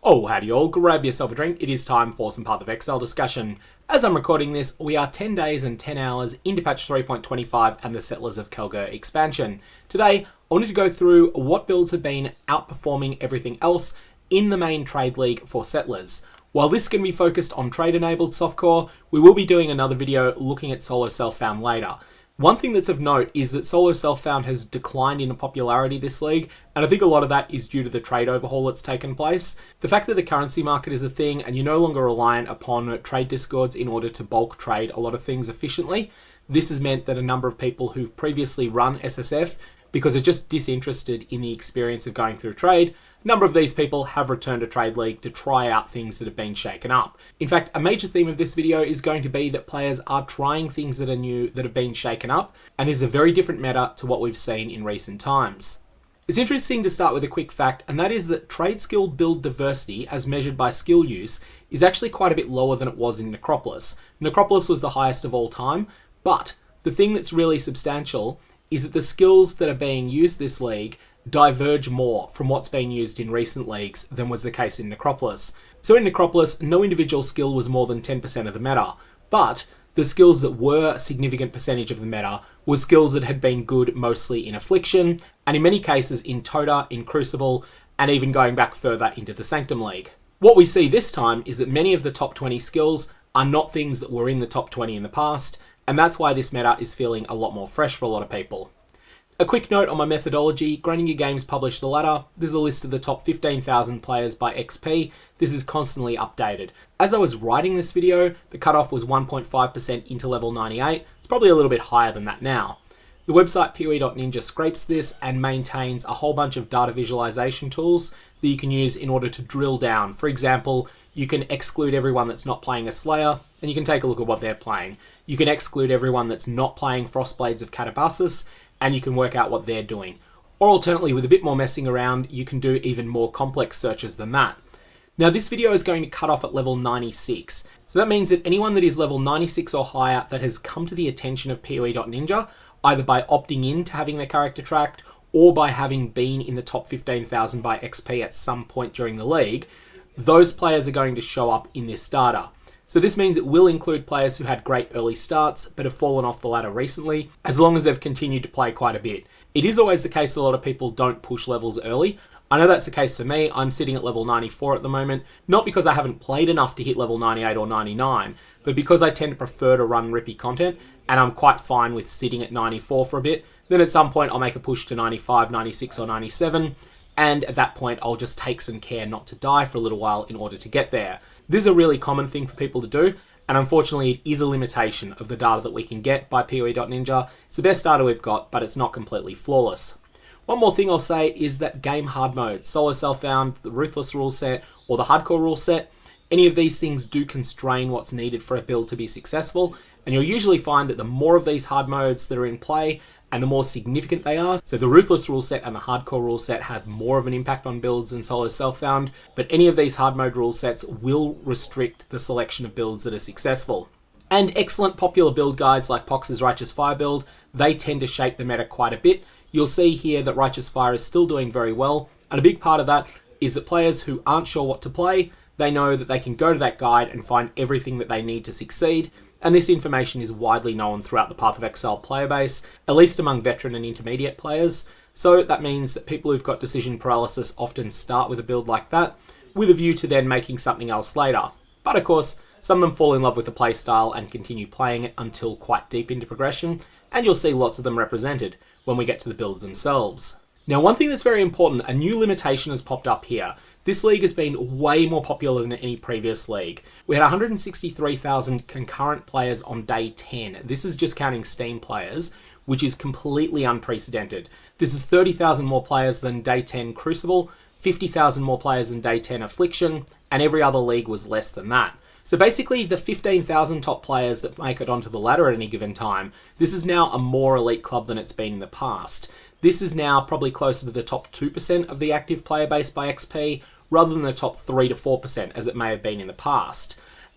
Oh, howdy all, grab yourself a drink, it is time for some Path of Exile discussion. As I'm recording this, we are 10 days and 10 hours into patch 3.25 and the Settlers of Kalguur expansion. Today, I wanted to go through what builds have been outperforming everything else in the main trade league for Settlers. While this is going to be focused on trade-enabled softcore, we will be doing another video looking at solo self-found later. One thing that's of note is that solo self-found has declined in popularity this league, and I think a lot of that is due to the trade overhaul that's taken place. The fact that the currency market is a thing and you're no longer reliant upon trade discords in order to bulk trade a lot of things efficiently, this has meant that a number of people who've previously run SSF, because they're just disinterested in the experience of going through trade, a number of these people have returned to Trade League to try out things that have been shaken up. In fact, a major theme of this video is going to be that players are trying things that are new that have been shaken up, and this is a very different meta to what we've seen in recent times. It's interesting to start with a quick fact, and that is that trade skill build diversity, as measured by skill use, is actually quite a bit lower than it was in Necropolis. Necropolis was the highest of all time, but the thing that's really substantial is that the skills that are being used this league diverge more from what's been used in recent leagues than was the case in Necropolis. So in Necropolis, no individual skill was more than 10% of the meta, but the skills that were a significant percentage of the meta were skills that had been good mostly in Affliction, and in many cases in Tota, in Crucible, and even going back further into the Sanctum League. What we see this time is that many of the top 20 skills are not things that were in the top 20 in the past, and that's why this meta is feeling a lot more fresh for a lot of people. A quick note on my methodology, Grinding Your Games published the ladder. There's a list of the top 15,000 players by XP. This is constantly updated. As I was writing this video, the cutoff was 1.5% into level 98. It's probably a little bit higher than that now. The website POE.ninja scrapes this and maintains a whole bunch of data visualization tools that you can use in order to drill down. For example, you can exclude everyone that's not playing a Slayer, and you can take a look at what they're playing. You can exclude everyone that's not playing Frostblades of Katabasis, and you can work out what they're doing. Or alternately, with a bit more messing around, you can do even more complex searches than that. Now this video is going to cut off at level 96. So that means that anyone that is level 96 or higher that has come to the attention of POE.ninja, either by opting in to having their character tracked, or by having been in the top 15,000 by XP at some point during the league, those players are going to show up in this data. So this means it will include players who had great early starts but have fallen off the ladder recently, as long as they've continued to play quite a bit. It is always the case a lot of people don't push levels early. I know that's the case for me. I'm sitting at level 94 at the moment, not because I haven't played enough to hit level 98 or 99, but because I tend to prefer to run rippy content, and I'm quite fine with sitting at 94 for a bit. Then at some point I'll make a push to 95, 96 or 97, and at that point I'll just take some care not to die for a little while in order to get there. This is a really common thing for people to do, and unfortunately it is a limitation of the data that we can get by POE.ninja. It's the best data we've got, but it's not completely flawless. One more thing I'll say is that game hard modes, solo self-found, the Ruthless rule set, or the hardcore rule set, any of these things do constrain what's needed for a build to be successful, and you'll usually find that the more of these hard modes that are in play, and the more significant they are, so the Ruthless rule set and the hardcore rule set have more of an impact on builds than solo self-found, but any of these hard mode rule sets will restrict the selection of builds that are successful. And excellent popular build guides like Pox's Righteous Fire build, they tend to shape the meta quite a bit. You'll see here that Righteous Fire is still doing very well, and a big part of that is that players who aren't sure what to play, they know that they can go to that guide and find everything that they need to succeed, and this information is widely known throughout the Path of Exile player base, at least among veteran and intermediate players. So that means that people who've got decision paralysis often start with a build like that, with a view to then making something else later. But of course, some of them fall in love with the playstyle and continue playing it until quite deep into progression, and you'll see lots of them represented when we get to the builds themselves. Now one thing that's very important, a new limitation has popped up here. This league has been way more popular than any previous league. We had 163,000 concurrent players on day 10. This is just counting Steam players, which is completely unprecedented. This is 30,000 more players than day 10 Crucible, 50,000 more players than day 10 Affliction, and every other league was less than that. So basically the 15,000 top players that make it onto the ladder at any given time, this is now a more elite club than it's been in the past. This is now probably closer to the top 2% of the active player base by XP, rather than the top 3 to 4% as it may have been in the past.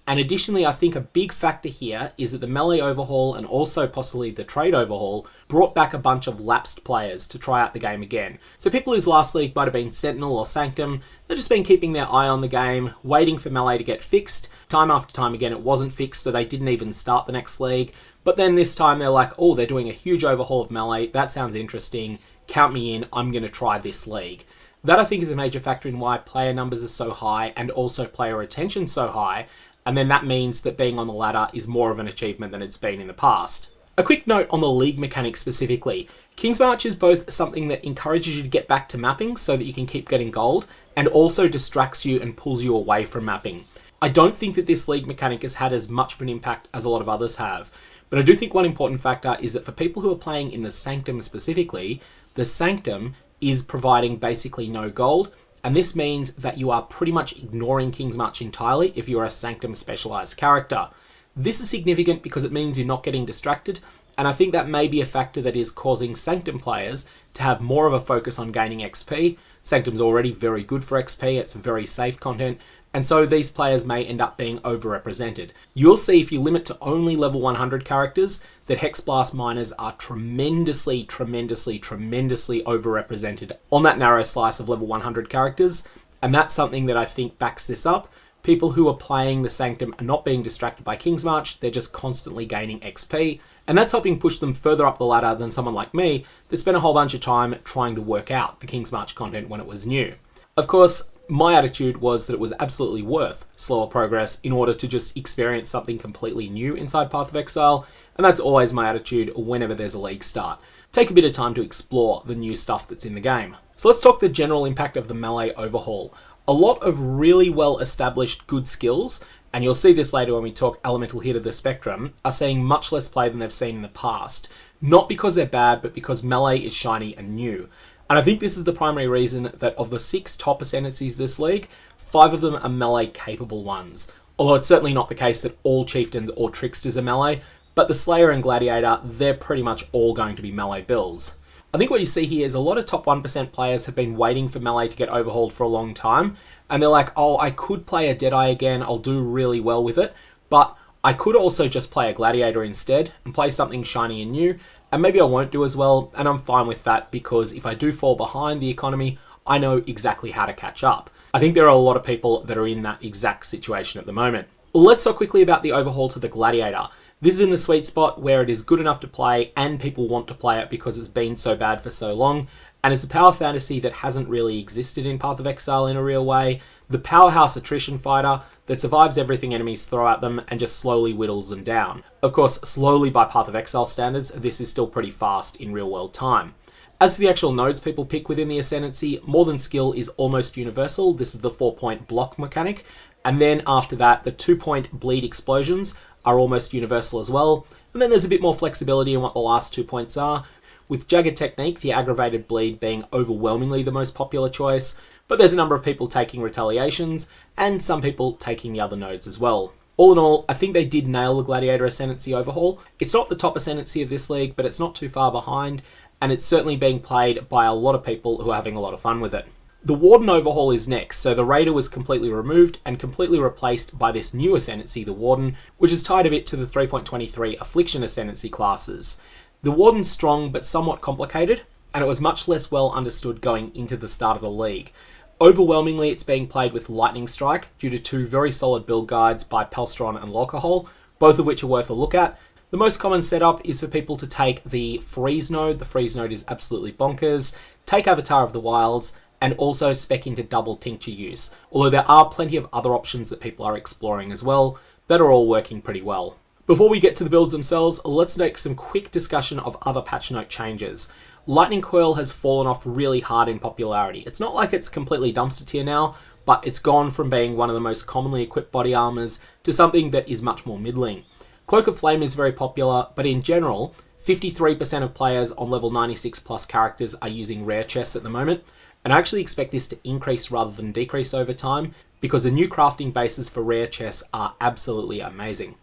And additionally, I think a big factor here is that the Melee Overhaul and also possibly the Trade Overhaul brought back a bunch of lapsed players to try out the game again. So people whose last league might have been Sentinel or Sanctum, they've just been keeping their eye on the game, waiting for Melee to get fixed. Time after time again, it wasn't fixed, so they didn't even start the next league. But then this time they're like, oh, they're doing a huge overhaul of Melee. That sounds interesting. Count me in. I'm going to try this league. That I think is a major factor in why player numbers are so high and also player retention so high. And then that means that being on the ladder is more of an achievement than it's been in the past. A quick note on the league mechanics specifically. Kingsmarch is both something that encourages you to get back to mapping so that you can keep getting gold, and also distracts you and pulls you away from mapping. I don't think that this league mechanic has had as much of an impact as a lot of others have, but I do think one important factor is that for people who are playing in the Sanctum specifically, the Sanctum is providing basically no gold, and this means that you are pretty much ignoring Kingsmarch entirely if you're a Sanctum specialized character. This is significant because it means you're not getting distracted, and I think that may be a factor that is causing Sanctum players to have more of a focus on gaining XP. Sanctum's already very good for XP, it's very safe content, and so these players may end up being overrepresented. You'll see if you limit to only level 100 characters that Hexblast Miners are tremendously overrepresented on that narrow slice of level 100 characters, and that's something that I think backs this up. People who are playing the Sanctum are not being distracted by Kingsmarch, they're just constantly gaining XP, and that's helping push them further up the ladder than someone like me that spent a whole bunch of time trying to work out the Kingsmarch content when it was new. Of course, my attitude was that it was absolutely worth slower progress in order to just experience something completely new inside Path of Exile, and that's always my attitude whenever there's a league start. Take a bit of time to explore the new stuff that's in the game. So let's talk the general impact of the Melee Overhaul. A lot of really well established good skills, and you'll see this later when we talk Elemental Hit of the Spectrum, are seeing much less play than they've seen in the past. Not because they're bad, but because Melee is shiny and new. And I think this is the primary reason that of the 6 top Ascendancies this league, 5 of them are Melee capable ones. Although it's certainly not the case that all Chieftains or Tricksters are Melee, but the Slayer and Gladiator, they're pretty much all going to be Melee builds. I think what you see here is a lot of top 1% players have been waiting for Melee to get overhauled for a long time, and they're like, oh, I could play a Deadeye again, I'll do really well with it, but I could also just play a Gladiator instead and play something shiny and new, and maybe I won't do as well, and I'm fine with that because if I do fall behind the economy, I know exactly how to catch up. I think there are a lot of people that are in that exact situation at the moment. Let's talk quickly about the overhaul to the Gladiator. This is in the sweet spot where it is good enough to play and people want to play it because it's been so bad for so long, and it's a power fantasy that hasn't really existed in Path of Exile in a real way. The powerhouse attrition fighter that survives everything enemies throw at them and just slowly whittles them down. Of course, slowly by Path of Exile standards, this is still pretty fast in real world time. As for the actual nodes people pick within the Ascendancy, More Than Skill is almost universal. This is the 4-point block mechanic. And then after that, the 2-point bleed explosions are almost universal as well. And then there's a bit more flexibility in what the last 2 points are, with Jugg technique, the aggravated bleed being overwhelmingly the most popular choice, but there's a number of people taking retaliations, and some people taking the other nodes as well. All in all, I think they did nail the Gladiator Ascendancy overhaul. It's not the top Ascendancy of this league, but it's not too far behind, and it's certainly being played by a lot of people who are having a lot of fun with it. The Warden overhaul is next, so the Raider was completely removed and completely replaced by this new Ascendancy, the Warden, which is tied a bit to the 3.23 Affliction Ascendancy classes. The Warden's strong but somewhat complicated, and it was much less well understood going into the start of the league. Overwhelmingly, it's being played with Lightning Strike due to 2 very solid build guides by Pelstron and Locus, both of which are worth a look at. The most common setup is for people to take the Freeze node. The Freeze node is absolutely bonkers. Take Avatar of the Wilds, and also spec into double Tincture use, although there are plenty of other options that people are exploring as well that are all working pretty well. Before we get to the builds themselves, let's make some quick discussion of other patch note changes. Lightning Coil has fallen off really hard in popularity. It's not like it's completely dumpster tier now, but it's gone from being one of the most commonly equipped body armors to something that is much more middling. Cloak of Flame is very popular, but in general, 53% of players on level 96 plus characters are using rare chests at the moment, and I actually expect this to increase rather than decrease over time because the new crafting bases for rare chests are absolutely amazing.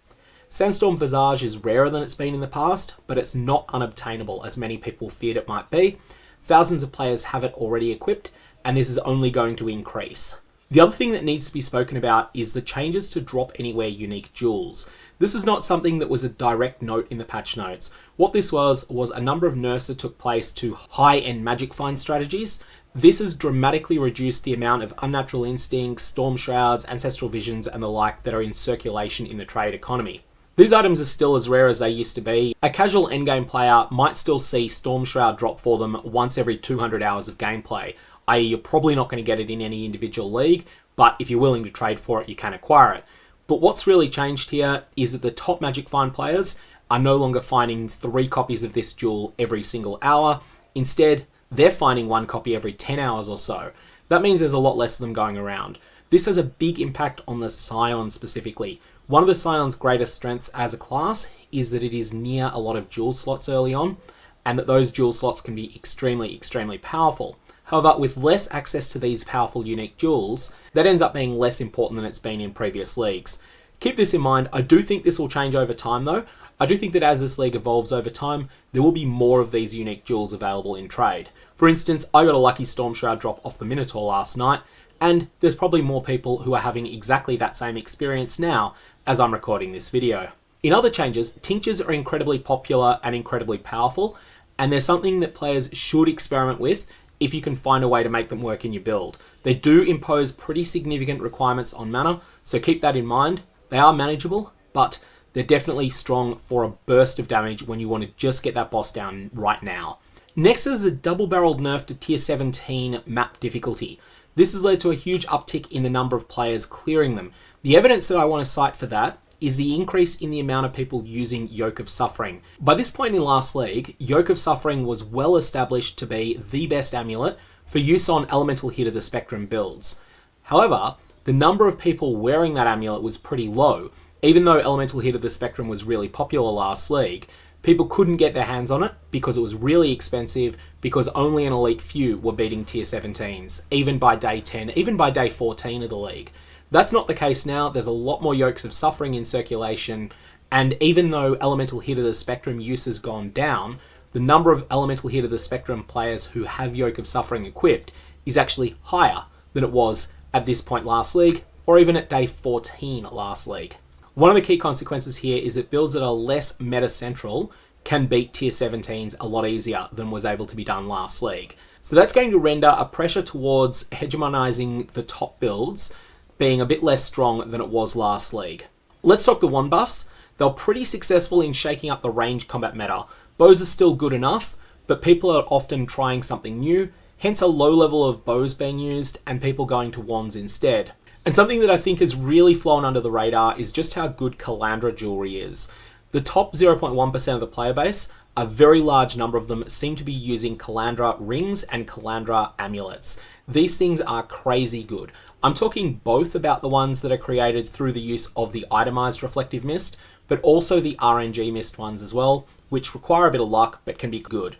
Sandstorm Visage is rarer than it's been in the past, but it's not unobtainable as many people feared it might be. Thousands of players have it already equipped, and this is only going to increase. The other thing that needs to be spoken about is the changes to drop anywhere unique jewels. This is not something that was a direct note in the patch notes. What this was a number of nerfs that took place to high-end magic find strategies. This has dramatically reduced the amount of unnatural instincts, storm shrouds, ancestral visions, and the like that are in circulation in the trade economy. These items are still as rare as they used to be. A casual endgame player might still see Storm Shroud drop for them once every 200 hours of gameplay, i.e. you're probably not going to get it in any individual league, but if you're willing to trade for it, you can acquire it. But what's really changed here is that the top Magic Find players are no longer finding 3 copies of this jewel every single hour. Instead, they're finding 1 copy every 10 hours or so. That means there's a lot less of them going around. This has a big impact on the Scion specifically. One of the Scion's greatest strengths as a class is that it is near a lot of jewel slots early on, and that those jewel slots can be extremely powerful. However, with less access to these powerful unique jewels, that ends up being less important than it's been in previous leagues. Keep this in mind. I do think this will change over time though. I do think that as this league evolves over time, there will be more of these unique jewels available in trade. For instance, I got a lucky Storm Shroud drop off the Minotaur last night, and there's probably more people who are having exactly that same experience now as I'm recording this video. In other changes, tinctures are incredibly popular and incredibly powerful, and they're something that players should experiment with if you can find a way to make them work in your build. They do impose pretty significant requirements on mana, so keep that in mind. They are manageable, but they're definitely strong for a burst of damage when you want to just get that boss down right now. Next is a double-barreled nerf to tier 17 map difficulty. This has led to a huge uptick in the number of players clearing them. The evidence that I want to cite for that is the increase in the amount of people using Yoke of Suffering. By this point in last league, Yoke of Suffering was well established to be the best amulet for use on Elemental Hit of the Spectrum builds. However, the number of people wearing that amulet was pretty low. Even though Elemental Hit of the Spectrum was really popular last league, people couldn't get their hands on it because it was really expensive, because only an elite few were beating tier 17s, even by day 10, even by day 14 of the league. That's not the case now. There's a lot more Yokes of Suffering in circulation, and even though Elemental Hit of the Spectrum use has gone down, the number of Elemental Hit of the Spectrum players who have Yoke of Suffering equipped is actually higher than it was at this point last league, or even at day 14 last league. One of the key consequences here is that builds that are less meta-central can beat tier 17s a lot easier than was able to be done last league. So that's going to render a pressure towards hegemonizing the top builds being a bit less strong than it was last league. Let's talk the wand buffs. They're pretty successful in shaking up the range combat meta. Bows are still good enough, but people are often trying something new, hence a low level of bows being used and people going to wands instead. And something that I think has really flown under the radar is just how good Kalandra jewelry is. The top 0.1% of the player base, a very large number of them seem to be using Kalandra rings and Kalandra amulets. These things are crazy good. I'm talking both about the ones that are created through the use of the itemized reflective mist, but also the RNG mist ones as well, which require a bit of luck but can be good.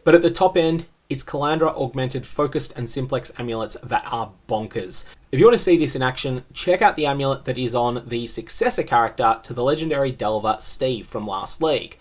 But at the top end, it's Kalandra augmented focused and simplex amulets that are bonkers. If you want to see this in action, check out the amulet that is on the successor character to the legendary Delver Steve from last league.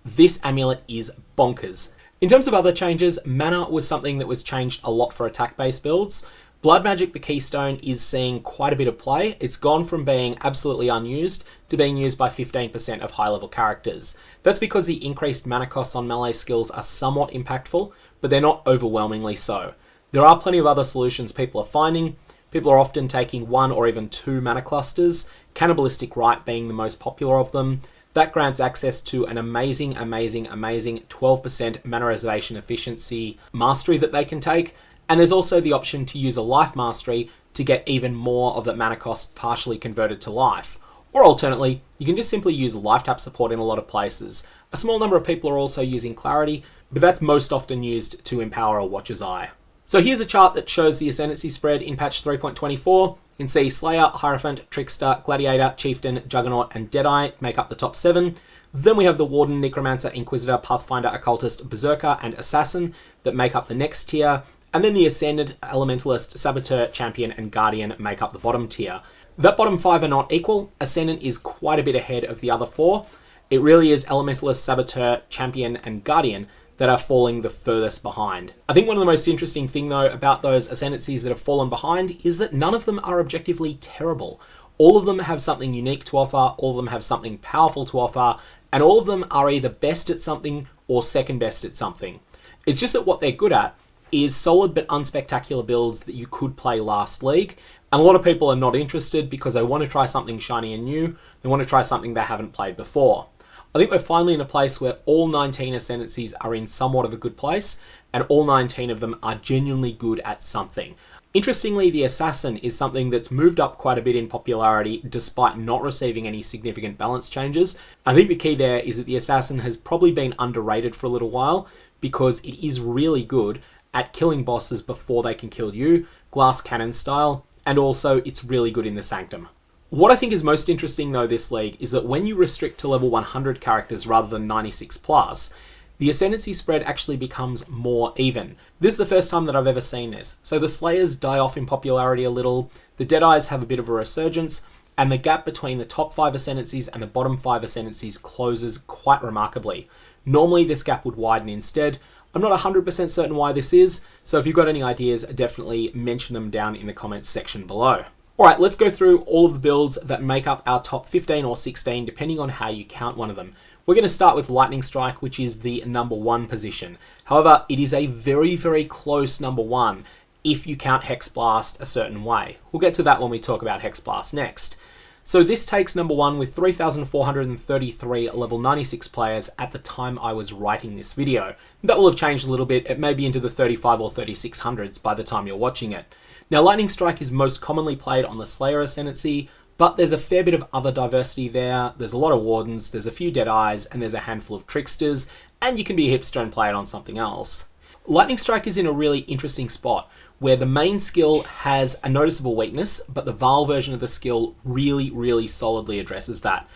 This amulet is bonkers. In terms of other changes, mana was something that was changed a lot for attack-based builds. Blood Magic the Keystone is seeing quite a bit of play. It's gone from being absolutely unused to being used by 15% of high-level characters. That's because the increased mana costs on melee skills are somewhat impactful, but they're not overwhelmingly so. There are plenty of other solutions people are finding. People are often taking 1 or even 2 mana clusters, Cannibalistic Rite being the most popular of them. That grants access to an amazing 12% mana reservation efficiency mastery that they can take. And there's also the option to use a life mastery to get even more of that mana cost partially converted to life. Or alternately, you can just simply use life tap support in a lot of places. A small number of people are also using Clarity, but that's most often used to empower a Watcher's Eye. So here's a chart that shows the Ascendancy Spread in patch 3.24. You can see Slayer, Hierophant, Trickster, Gladiator, Chieftain, Juggernaut, and Deadeye make up the top 7. Then we have the Warden, Necromancer, Inquisitor, Pathfinder, Occultist, Berserker, and Assassin that make up the next tier. And then the Ascendant, Elementalist, Saboteur, Champion, and Guardian make up the bottom tier. That bottom 5 are not equal. Ascendant is quite a bit ahead of the other 4. It really is Elementalist, Saboteur, Champion, and Guardian that are falling the furthest behind. I think one of the most interesting thing though about those Ascendancies that have fallen behind is that none of them are objectively terrible. All of them have something unique to offer, all of them have something powerful to offer, and all of them are either best at something or second best at something. It's just that what they're good at is solid but unspectacular builds that you could play last league, and a lot of people are not interested because they want to try something shiny and new, they want to try something they haven't played before. I think we're finally in a place where all 19 Ascendancies are in somewhat of a good place, and all 19 of them are genuinely good at something. Interestingly, the Assassin is something that's moved up quite a bit in popularity despite not receiving any significant balance changes. I think the key there is that the Assassin has probably been underrated for a little while because it is really good at killing bosses before they can kill you, glass cannon style, and also it's really good in the Sanctum. What I think is most interesting though this league is that when you restrict to level 100 characters rather than 96 plus, the Ascendancy spread actually becomes more even. This is the first time that I've ever seen this. So the Slayers die off in popularity a little, the Deadeyes have a bit of a resurgence, and the gap between the top 5 Ascendancies and the bottom 5 Ascendancies closes quite remarkably. Normally this gap would widen instead. I'm not 100% certain why this is, so if you've got any ideas, definitely mention them down in the comments section below. Alright, let's go through all of the builds that make up our top 15 or 16, depending on how you count one of them. We're going to start with Lightning Strike, which is the number 1 position. However, it is a very, very close number 1 if you count Hexblast a certain way. We'll get to that when we talk about Hexblast next. So this takes number 1 with 3,433 level 96 players at the time I was writing this video. That will have changed a little bit, it may be into the 35 or 3600s by the time you're watching it. Now Lightning Strike is most commonly played on the Slayer Ascendancy, but there's a fair bit of other diversity there. There's a lot of Wardens, there's a few Deadeyes, and there's a handful of Tricksters, and you can be a hipster and play it on something else. Lightning Strike is in a really interesting spot, where the main skill has a noticeable weakness, but the Vaal version of the skill really, really solidly addresses that.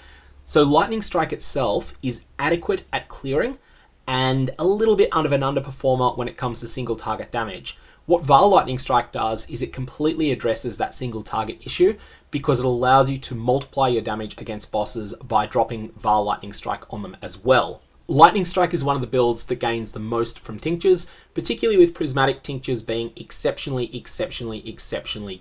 So Lightning Strike itself is adequate at clearing, and a little bit of an underperformer when it comes to single target damage. What Vaal Lightning Strike does is it completely addresses that single target issue because it allows you to multiply your damage against bosses by dropping Vaal Lightning Strike on them as well. Lightning Strike is one of the builds that gains the most from tinctures, particularly with prismatic tinctures being exceptionally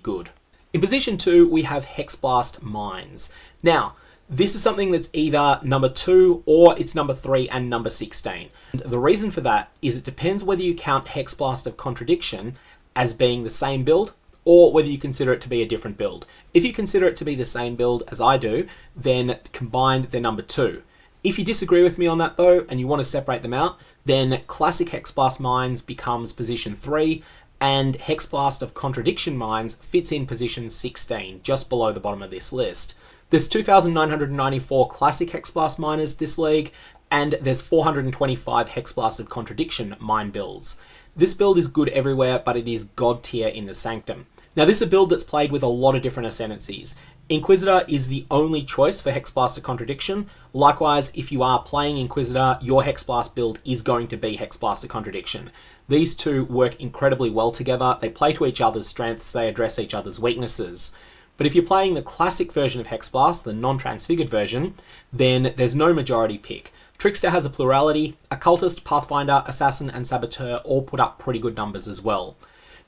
good. In position 2, we have Hexblast Mines. Now, this is something that's either number 2 or it's number 3 and number 16. And the reason for that is it depends whether you count Hexblast of Contradiction as being the same build or whether you consider it to be a different build. If you consider it to be the same build as I do, then combined they're number 2. If you disagree with me on that though, and you want to separate them out, then Classic Hexblast Mines becomes position 3, and Hexblast of Contradiction Mines fits in position 16, just below the bottom of this list. There's 2,994 Classic Hexblast Miners this league, and there's 425 Hexblast of Contradiction mine builds. This build is good everywhere, but it is god tier in the Sanctum. Now this is a build that's played with a lot of different Ascendancies. Inquisitor is the only choice for Hexblast of Contradiction. Likewise, if you are playing Inquisitor, your Hexblast build is going to be Hexblast of Contradiction. These two work incredibly well together, they play to each other's strengths, they address each other's weaknesses. But if you're playing the classic version of Hexblast, the non-transfigured version, then there's no majority pick. Trickster has a plurality, Occultist, Pathfinder, Assassin, and Saboteur all put up pretty good numbers as well.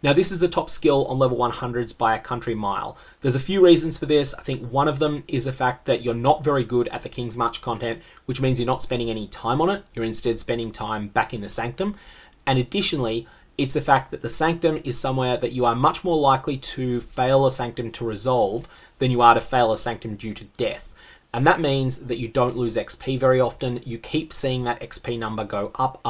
Now this is the top skill on level 100s by a country mile. There's a few reasons for this. I think one of them is the fact that you're not very good at the Kingsmarch content, which means you're not spending any time on it, you're instead spending time back in the Sanctum. And additionally, it's the fact that the Sanctum is somewhere that you are much more likely to fail a Sanctum to resolve than you are to fail a Sanctum due to death. And that means that you don't lose XP very often, you keep seeing that XP number go up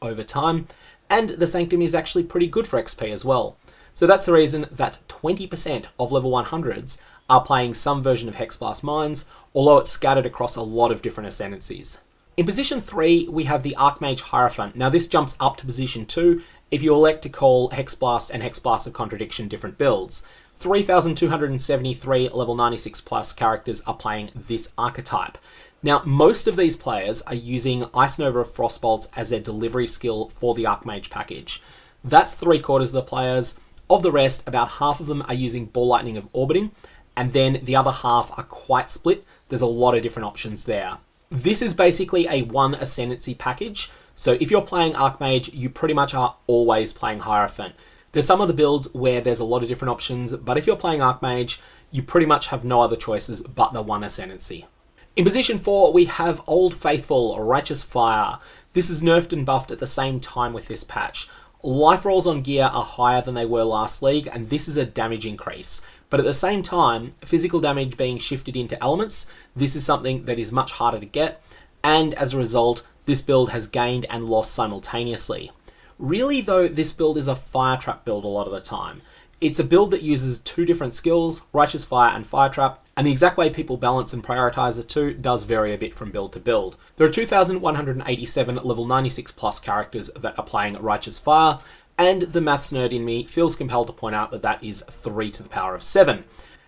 over time, and the Sanctum is actually pretty good for XP as well. So that's the reason that 20% of level 100s are playing some version of Hexblast Mines, although it's scattered across a lot of different Ascendancies. In position 3, we have the Archmage Hierophant. Now this jumps up to position 2 if you elect to call Hexblast and Hexblast of Contradiction different builds. 3,273 level 96 plus characters are playing this archetype. Now, most of these players are using Ice Nova of Frostbolts as their delivery skill for the Archmage package. That's 3/4 of the players. Of the rest, about half of them are using Ball Lightning of Orbiting, and then the other half are quite split. There's a lot of different options there. This is basically a one Ascendancy package, So if you're playing Archmage, you pretty much are always playing Hierophant. There's some other builds where there's a lot of different options, but if you're playing Archmage, you pretty much have no other choices but the one Ascendancy. In position 4, we have Old Faithful, Righteous Fire. This is nerfed and buffed at the same time with this patch. Life rolls on gear are higher than they were last league, and this is a damage increase. But at the same time, physical damage being shifted into elements, this is something that is much harder to get, and as a result, this build has gained and lost simultaneously. Really though, this build is a Fire Trap build a lot of the time. It's a build that uses two different skills, Righteous Fire and Fire Trap, and the exact way people balance and prioritize the two does vary a bit from build to build. There are 2,187 level 96 plus characters that are playing Righteous Fire, and the maths nerd in me feels compelled to point out that that is 3 to the power of 7.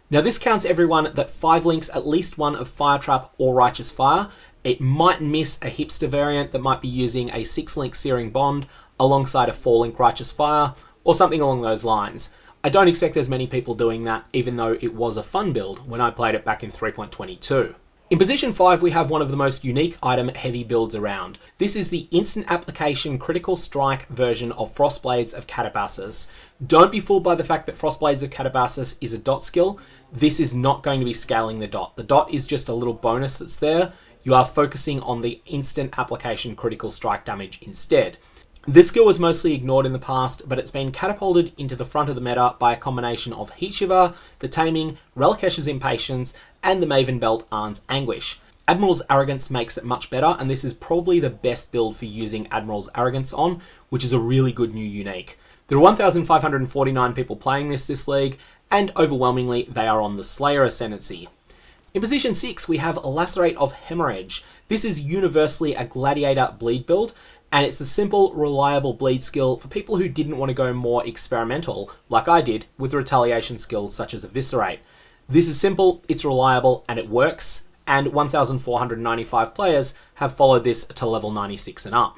Now this counts everyone that 5 links at least one of Fire Trap or Righteous Fire. It might miss a hipster variant that might be using a 6-link Searing Bond alongside a 4-link Righteous Fire, or something along those lines. I don't expect there's many people doing that, even though it was a fun build when I played it back in 3.22. In position 5, we have one of the most unique item heavy builds around. This is the instant application critical strike version of Frostblades of Katabasis. Don't be fooled by the fact that Frostblades of Katabasis is a dot skill. This is not going to be scaling the dot. The dot is just a little bonus that's there. You are focusing on the instant application critical strike damage instead. This skill was mostly ignored in the past, but it's been catapulted into the front of the meta by a combination of Heat Shiver, the Taming, Relicesh's Impatience, and the Maven Belt Arn's Anguish. Admiral's Arrogance makes it much better, and this is probably the best build for using Admiral's Arrogance on, which is a really good new unique. There are 1,549 people playing this league, and overwhelmingly they are on the Slayer Ascendancy. In position 6, we have Lacerate of Hemorrhage. This is universally a Gladiator bleed build, and it's a simple, reliable bleed skill for people who didn't want to go more experimental, like I did, with retaliation skills such as Eviscerate. This is simple, it's reliable, and it works, and 1,495 players have followed this to level 96 and up.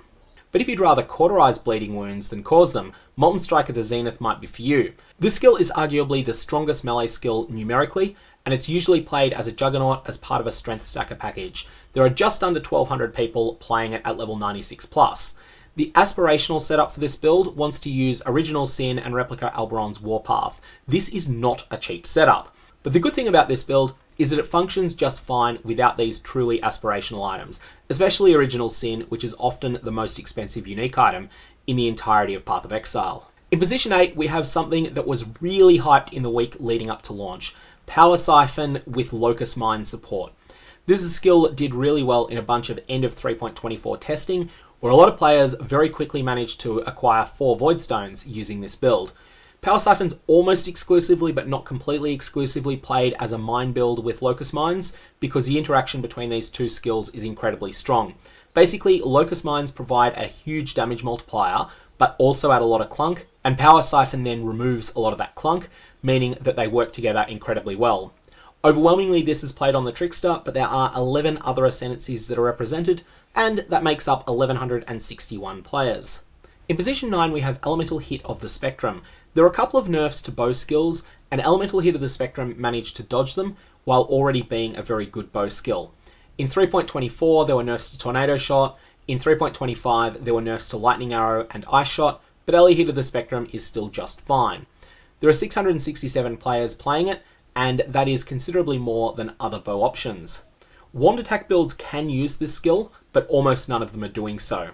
But if you'd rather cauterize bleeding wounds than cause them, Molten Strike of the Zenith might be for you. This skill is arguably the strongest melee skill numerically, and it's usually played as a Juggernaut as part of a Strength Stacker package. There are just under 1,200 people playing it at level 96 plus. The aspirational setup for this build wants to use Original Sin and Replica Alberon's Warpath. This is not a cheap setup. But the good thing about this build is that it functions just fine without these truly aspirational items, especially Original Sin, which is often the most expensive unique item in the entirety of Path of Exile. In position 8, we have something that was really hyped in the week leading up to launch. Power Siphon with Locus Mines support. This is a skill that did really well in a bunch of end of 3.24 testing, where a lot of players very quickly managed to acquire 4 Void Stones using this build. Power Siphon's almost exclusively, but not completely exclusively, played as a mine build with Locus Mines, because the interaction between these two skills is incredibly strong. Basically, Locus Mines provide a huge damage multiplier, but also add a lot of clunk, and Power Siphon then removes a lot of that clunk, meaning that they work together incredibly well. Overwhelmingly this is played on the Trickster, but there are 11 other Ascendancies that are represented, and that makes up 1,161 players. In position 9 we have Elemental Hit of the Spectrum. There are a couple of nerfs to bow skills, and Elemental Hit of the Spectrum managed to dodge them, while already being a very good bow skill. In 3.24 there were nerfs to Tornado Shot, in 3.25 there were nerfs to Lightning Arrow and Ice Shot, but Ele Hit of the Spectrum is still just fine. There are 667 players playing it, and that is considerably more than other bow options. Wand attack builds can use this skill, but almost none of them are doing so.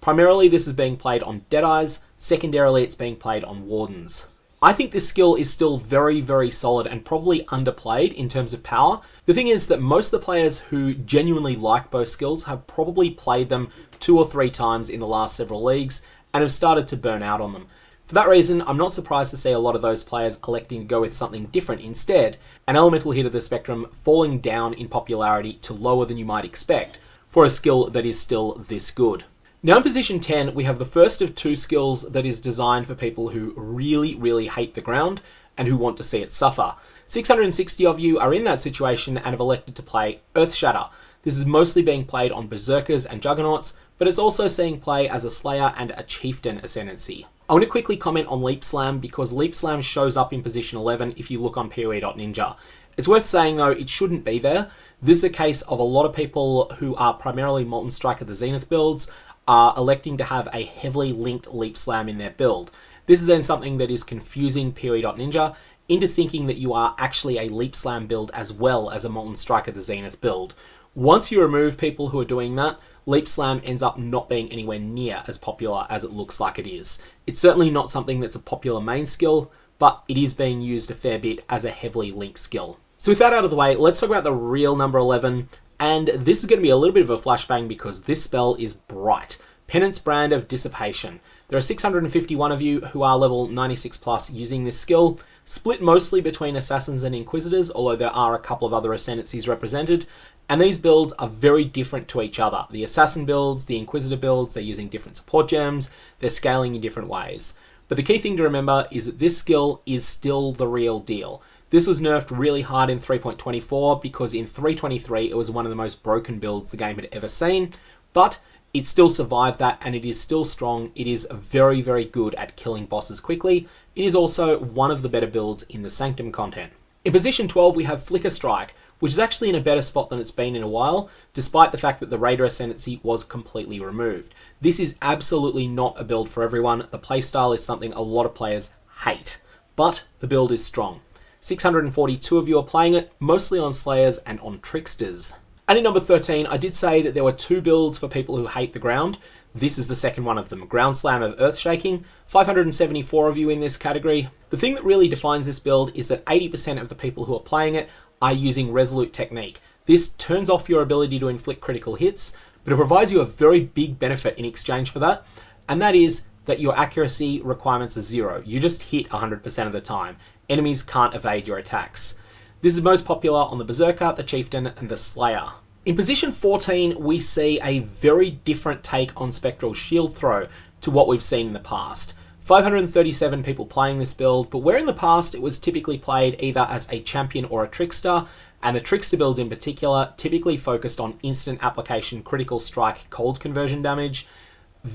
Primarily this is being played on Deadeyes, secondarily it's being played on Wardens. I think this skill is still very, very solid and probably underplayed in terms of power. The thing is that most of the players who genuinely like bow skills have probably played them 2 or 3 times in the last several leagues and have started to burn out on them. For that reason, I'm not surprised to see a lot of those players electing to go with something different instead, an Elemental Hit of the Spectrum falling down in popularity to lower than you might expect for a skill that is still this good. Now in position 10, we have the first of 2 skills that is designed for people who really, really hate the ground and who want to see it suffer. 660 of you are in that situation and have elected to play Earthshatter. This is mostly being played on Berserkers and Juggernauts, but it's also seeing play as a Slayer and a Chieftain Ascendancy. I want to quickly comment on Leap Slam because Leap Slam shows up in position 11 if you look on POE.ninja. It's worth saying though, it shouldn't be there. This is a case of a lot of people who are primarily Molten Strike of the Zenith builds are electing to have a heavily linked Leap Slam in their build. This is then something that is confusing POE.Ninja into thinking that you are actually a Leap Slam build as well as a Molten Strike of the Zenith build. Once you remove people who are doing that, Leap Slam ends up not being anywhere near as popular as it looks like it is. It's certainly not something that's a popular main skill, but it is being used a fair bit as a heavily linked skill. So with that out of the way, let's talk about the real number 11, and this is going to be a little bit of a flashbang because this spell is bright. Penance Brand of Dissipation. There are 651 of you who are level 96 plus using this skill, split mostly between Assassins and Inquisitors, although there are a couple of other Ascendancies represented, and these builds are very different to each other. The Assassin builds, the Inquisitor builds, they're using different support gems, they're scaling in different ways. But the key thing to remember is that this skill is still the real deal. This was nerfed really hard in 3.24 because in 3.23 it was one of the most broken builds the game had ever seen, but it still survived that and it is still strong. It is very, very good at killing bosses quickly. It is also one of the better builds in the Sanctum content. In position 12 we have Flicker Strike, which is actually in a better spot than it's been in a while, despite the fact that the Raider Ascendancy was completely removed. This is absolutely not a build for everyone. The playstyle is something a lot of players hate, but the build is strong. 642 of you are playing it, mostly on Slayers and on Tricksters. And in number 13, I did say that there were two builds for people who hate the ground. This is the second one of them, Ground Slam of Earthshaking. 574 of you in this category. The thing that really defines this build is that 80% of the people who are playing it are using Resolute Technique. This turns off your ability to inflict critical hits, but it provides you a very big benefit in exchange for that, and that is that your accuracy requirements are 0. You just hit 100% of the time. Enemies can't evade your attacks. This is most popular on the Berserker, the Chieftain, and the Slayer. In position 14, we see a very different take on Spectral Shield Throw to what we've seen in the past. 537 people playing this build, but where in the past it was typically played either as a champion or a trickster, and the trickster builds in particular typically focused on instant application, critical strike, cold conversion damage,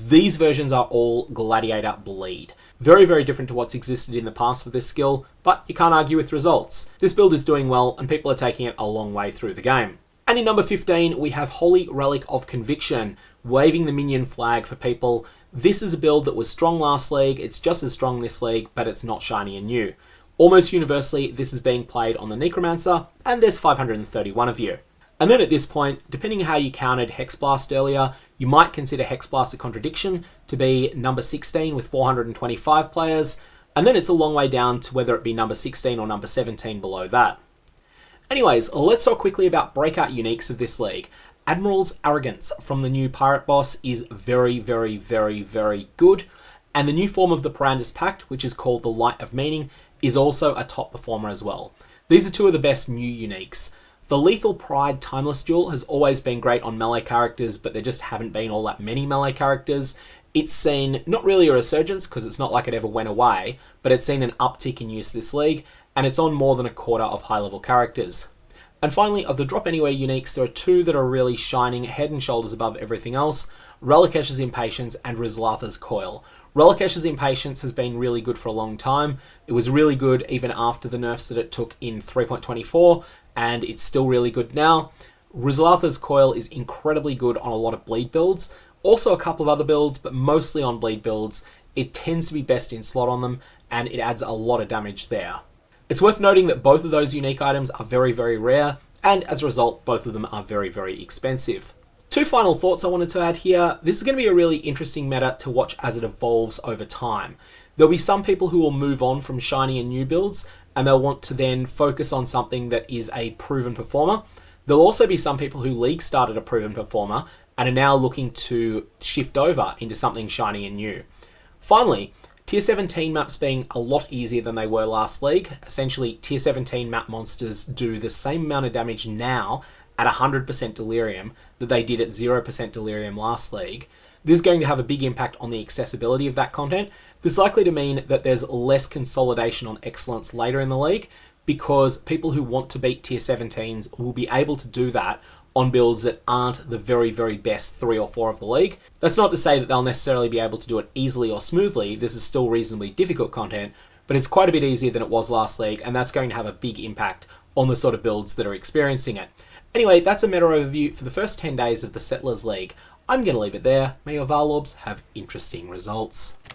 these versions are all Gladiator bleed. Very, very different to what's existed in the past for this skill, but you can't argue with results. This build is doing well, and people are taking it a long way through the game. And in number 15, we have Holy Relic of Conviction, waving the Minion flag for people. This is a build that was strong last league, it's just as strong this league, but it's not shiny and new. Almost universally, this is being played on the Necromancer, and there's 531 of you. And then at this point, depending on how you counted Hexblast earlier, you might consider Hexblast of Contradiction to be number 16 with 425 players, and then it's a long way down to whether it be number 16 or number 17 below that. Anyways, let's talk quickly about breakout uniques of this league. Admiral's Arrogance from the new Pirate boss is very, very, very, very good, and the new form of the Parandus Pact, which is called the Light of Meaning, is also a top performer as well. These are two of the best new uniques. The Lethal Pride Timeless Duel has always been great on melee characters, but there just haven't been all that many melee characters. It's seen not really a resurgence because it's not like it ever went away, but it's seen an uptick in use this league, and it's on more than a quarter of high-level characters. And finally, of the Drop Anywhere uniques, there are two that are really shining head and shoulders above everything else: Relicesh's Impatience and Rizlatha's Coil. Relicesh's Impatience has been really good for a long time. It was really good even after the nerfs that it took in 3.24, and it's still really good now. Rizlatha's Coil is incredibly good on a lot of bleed builds, also a couple of other builds, but mostly on bleed builds. It tends to be best in slot on them, and it adds a lot of damage there. It's worth noting that both of those unique items are very, very rare, and as a result, both of them are very, very expensive. Two final thoughts I wanted to add here. This is going to be a really interesting meta to watch as it evolves over time. There'll be some people who will move on from shiny and new builds, and they'll want to then focus on something that is a proven performer. There'll also be some people who league started a proven performer and are now looking to shift over into something shiny and new. Finally, Tier 17 maps being a lot easier than they were last league. Essentially, Tier 17 map monsters do the same amount of damage now at 100% Delirium that they did at 0% Delirium last league. This is going to have a big impact on the accessibility of that content. This is likely to mean that there's less consolidation on excellence later in the league, because people who want to beat Tier 17s will be able to do that on builds that aren't the very, very best 3 or 4 of the league. That's not to say that they'll necessarily be able to do it easily or smoothly. This is still reasonably difficult content, but it's quite a bit easier than it was last league, and that's going to have a big impact on the sort of builds that are experiencing it. Anyway, that's a meta overview for the first 10 days of the Settlers League. I'm going to leave it there. May your Varlorbs have interesting results.